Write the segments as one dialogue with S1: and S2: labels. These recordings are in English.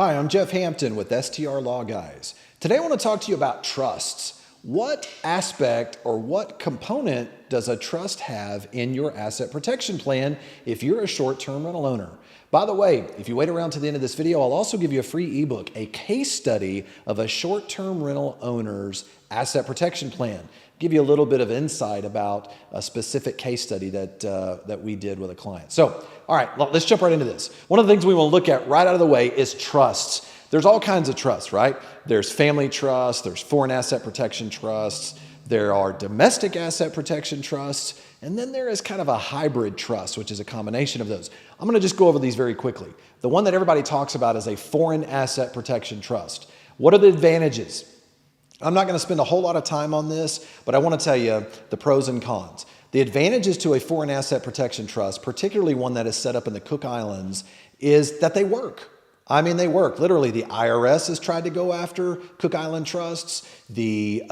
S1: Hi, I'm Jeff Hampton with STR Law Guys. Today I want to talk to you about trusts. What aspect or what component does a trust have in your asset protection plan if you're a short-term rental owner? By the way, if you wait around to the end of this video, I'll also give you a free ebook, a case study of a short-term rental owner's asset protection plan. Give you a little bit of insight about a specific case study that we did with a client. So, all right, let's jump right into this. One of the things we want to look at right out of the way is trusts. There's all kinds of trusts, right? There's family trusts, there's foreign asset protection trusts, there are domestic asset protection trusts, and then there is kind of a hybrid trust, which is a combination of those. I'm going to just go over these very quickly. The one that everybody talks about is a foreign asset protection trust. What are the advantages? I'm not going to spend a whole lot of time on this, but I want to tell you the pros and cons. The advantages to a foreign asset protection trust, particularly one that is set up in the Cook Islands, is that they work. I mean, they work. Literally, the IRS has tried to go after Cook Island trusts, the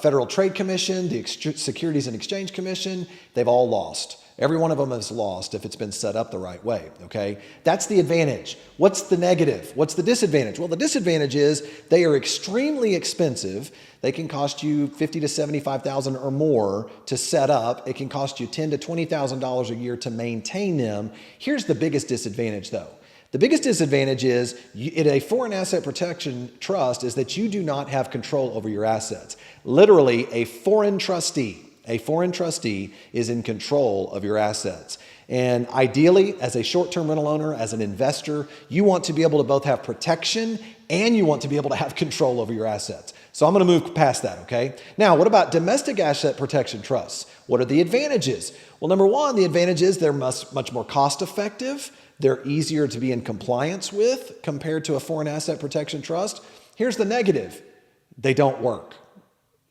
S1: Federal Trade Commission, the Securities and Exchange Commission, they've all lost. Every one of them has lost if it's been set up the right way, okay? That's the advantage. What's the negative? What's the disadvantage? Well, the disadvantage is they are extremely expensive. They can cost you $50,000 to $75,000 or more to set up. It can cost you $10,000 to $20,000 a year to maintain them. Here's the biggest disadvantage, though. The biggest disadvantage is in a foreign asset protection trust is that you do not have control over your assets. Literally, a foreign trustee is in control of your assets. And ideally, as a short-term rental owner, as an investor, you want to be able to both have protection and you want to be able to have control over your assets. So I'm going to move past that, okay? Now, what about domestic asset protection trusts? What are the advantages? Well, number one, the advantage is they're much more cost-effective. They're easier to be in compliance with compared to a foreign asset protection trust. Here's the negative. They don't work.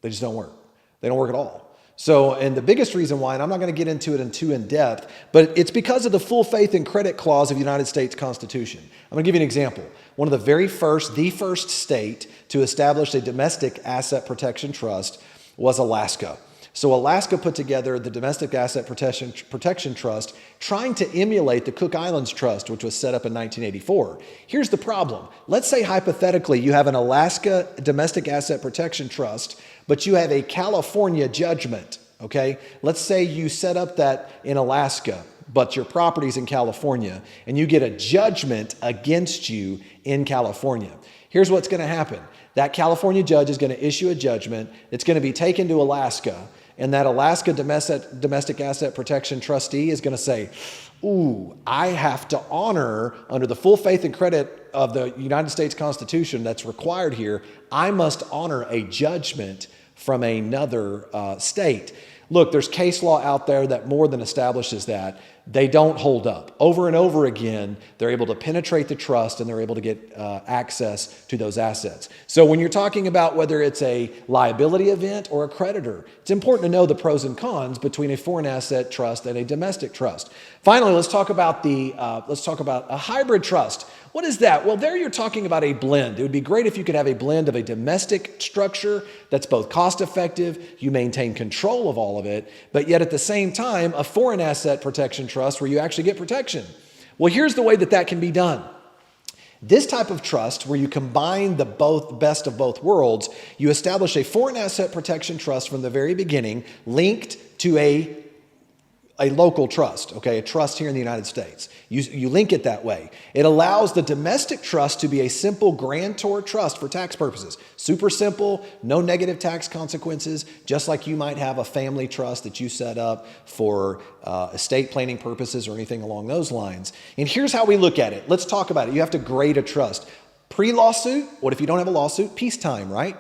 S1: They just don't work. They don't work at all. So, and the biggest reason why, and I'm not going to get into it too in depth, but it's because of the full faith and credit clause of the United States Constitution. I'm going to give you an example. One of the first state to establish a domestic asset protection trust was Alaska. So Alaska put together the Domestic Asset Protection Trust trying to emulate the Cook Islands Trust, which was set up in 1984. Here's the problem. Let's say hypothetically you have an Alaska Domestic Asset Protection Trust, but you have a California judgment, okay? Let's say you set up that in Alaska, but your property's in California, and you get a judgment against you in California. Here's what's going to happen. That California judge is going to issue a judgment. It's going to be taken to Alaska, and that Alaska Domestic Asset Protection Trustee is going to say, ooh, I have to honor, under the full faith and credit of the United States Constitution that's required here, I must honor a judgment from another state. Look, there's case law out there that more than establishes that. They don't hold up. Over and over again, they're able to penetrate the trust and they're able to get access to those assets. So when you're talking about whether it's a liability event or a creditor, it's important to know the pros and cons between a foreign asset trust and a domestic trust. Finally, let's talk about a hybrid trust. What is that? Well, there you're talking about a blend. It would be great if you could have a blend of a domestic structure that's both cost effective, you maintain control of all of it, but yet at the same time, a foreign asset protection trust where you actually get protection. Well, here's the way that can be done. This type of trust, where you combine the best of both worlds, you establish a foreign asset protection trust from the very beginning, linked to a local trust, okay, a trust here in the United States. You link it that way. It allows the domestic trust to be a simple grantor trust for tax purposes. Super simple, no negative tax consequences, just like you might have a family trust that you set up for estate planning purposes or anything along those lines. And here's how we look at it. Let's talk about it. You have to grade a trust. Pre-lawsuit, what if you don't have a lawsuit? Peacetime, right?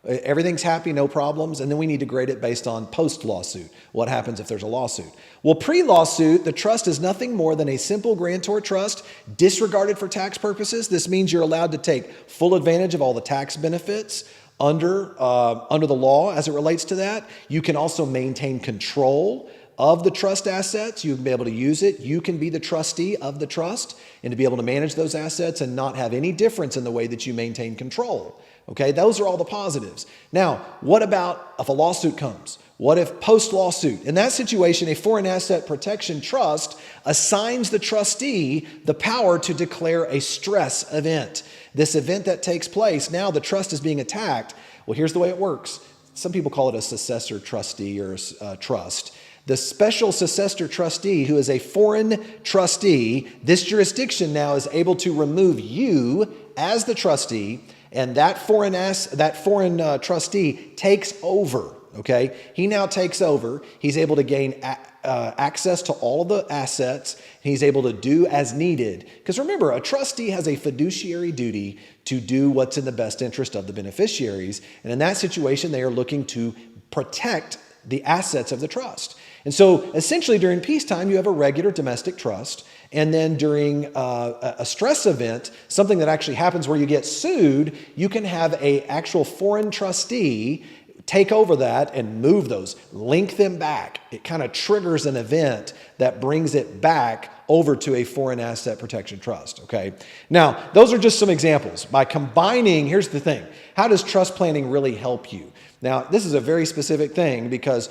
S1: Everything's happy, no problems, and then we need to grade it based on post-lawsuit. What happens if there's a lawsuit? Well, pre-lawsuit, the trust is nothing more than a simple grantor trust disregarded for tax purposes. This means you're allowed to take full advantage of all the tax benefits under the law as it relates to that. You can also maintain control of the trust assets. You can be able to use it. You can be the trustee of the trust and to be able to manage those assets and not have any difference in the way that you maintain control. Okay, those are all the positives. Now, what about if a lawsuit comes? What if post-lawsuit? In that situation, a foreign asset protection trust assigns the trustee the power to declare a stress event. This event that takes place, now the trust is being attacked. Well, here's the way it works. Some people call it a successor trustee or a trust. The special successor trustee, who is a foreign trustee, this jurisdiction now is able to remove you as the trustee, and that foreign trustee takes over. Okay, he now takes over. He's able to gain access to all of the assets. He's able to do as needed. Because remember, a trustee has a fiduciary duty to do what's in the best interest of the beneficiaries. And in that situation, they are looking to protect the assets of the trust. And so essentially during peacetime, you have a regular domestic trust. And then during a stress event, something that actually happens where you get sued, you can have an actual foreign trustee take over that and move those, link them back. It kind of triggers an event that brings it back over to a foreign asset protection trust, okay? Now, those are just some examples. By combining, here's the thing, how does trust planning really help you? Now, this is a very specific thing because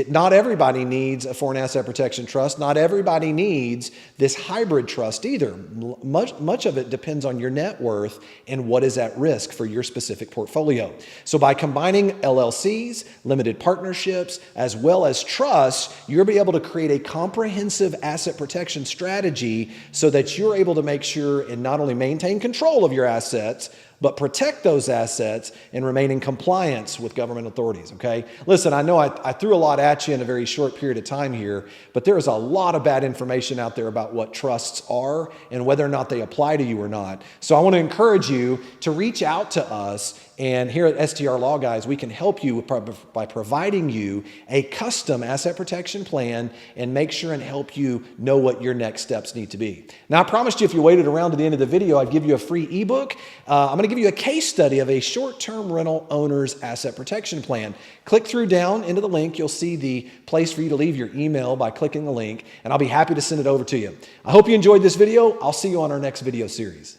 S1: not everybody needs a foreign asset protection trust. Not everybody needs this hybrid trust either. Much of it depends on your net worth and what is at risk for your specific portfolio. So by combining LLCs, limited partnerships, as well as trusts, you'll be able to create a comprehensive asset protection strategy so that you're able to make sure and not only maintain control of your assets, but protect those assets and remain in compliance with government authorities, okay? Listen, I know I threw a lot at you in a very short period of time here, but there is a lot of bad information out there about what trusts are and whether or not they apply to you or not. So I want to encourage you to reach out to us, and here at STR Law Guys, we can help you by providing you a custom asset protection plan and make sure and help you know what your next steps need to be. Now, I promised you if you waited around to the end of the video, I'd give you a free ebook. I'm going to give you a case study of a short-term rental owner's asset protection plan. Click through down into the link. You'll see the place for you to leave your email by clicking the link, and I'll be happy to send it over to you. I hope you enjoyed this video. I'll see you on our next video series.